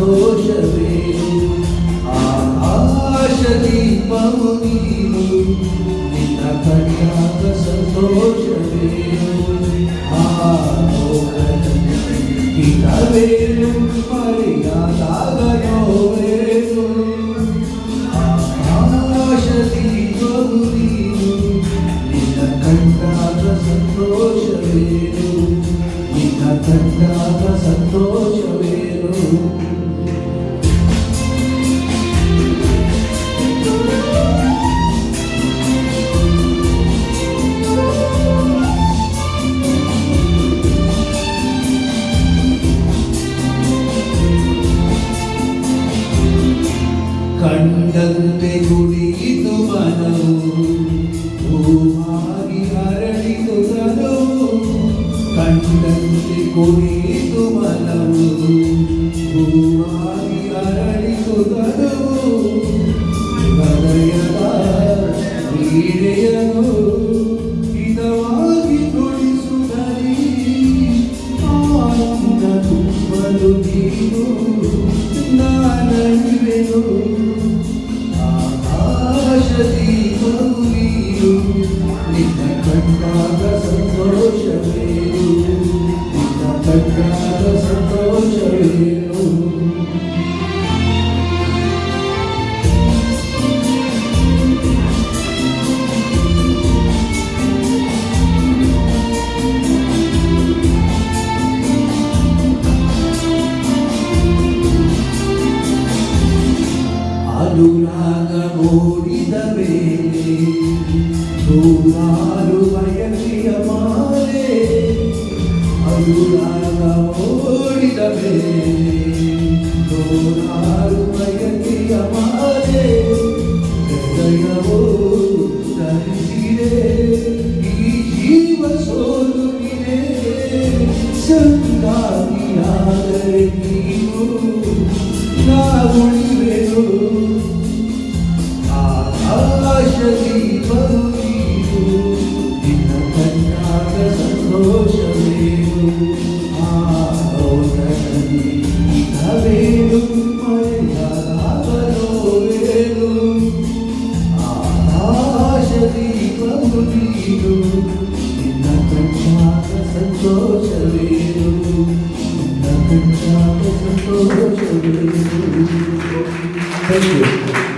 ಸಂತೋಷವೇನು ಆಕಾಶ ದೀಪವು ನೀನು ನಿನ್ನ ಕಂಡಾಗ ಸಂತೋಷವೇನು ಹಿತವೇನು ಮರೆಯಾದಾಗ ನೋವೇನು ಆಕಾಶ ದೀಪವು ನೀನು ನಿನ್ನ ಕಂಡಾಗ ಸಂತೋಷವೇನು ನಿನ್ನ ಕಂಡಾಗ ಸಂತೋಷವೇನು ಕಂಡಂತೆ ಗುಡಿಯಿತು ಮನವು ಹೂವಾಗಿ ಅರಳಿತು ತನವು ಕಂಡಂತೆ ಗುಡಿಯಿತು ಮನವು ಹೂವಾಗಿ ಅರಳಿತು ತನವು ಹೃದಯದ ಕ್ರೀಡೆಯನು ಹಿತವಾಗಿ ನುಡಿಸುತ್ತಲೀ ಆನಂದ ತುಂಬಲು ನೀನು ನಾನರಿವೆನು ದೀಪವು ನೀನು ನಿನ್ನ ಕಂಡಾಗ ಸಂತೋಷವೇನು ನಿನ್ನ ಕಂಡಾಗ ಸಂತೋಷವೇನು ಅನುರಾಗ ಮೂಡಿದ ಮೇಲೆ ನೂರಾರು ಬಯಕೆಯ ಮಾಲೆ ಅನುರಾಗ ಮೂಡಿದ ಮೇಲೆ ನೂರಾರು ಬಯಕೆಯ ಮಾಲೆ ಹೃದಯವೋ ಧರಿಸಿದೆ ಈ ಜೀವ ಸೋಲುವಿದೆ ಸಂಗಾತಿಯಾದರೆ ನೀನು ನಾ ಉಳಿವೆನು ಆಕಾಶ ದೀಪವು ನೀನು ನಿನ್ನ ಕಂಡಾಗ ಸಂತೋಷವೇನು ಆರೋಗ್ಯದಲ್ಲಿ ಹಿತವೇನು ಮರೆಯಾದಾಗ ನೋವೇನು ಆಕಾಶ ದೀಪವು ನೀನು ನಿನ್ನ ಕಂಡಾಗ ಸಂತೋಷವೇನು ನಿನ್ನ ಕಂಡಾಗ ಸಂತೋಷವೇನು. Thank you.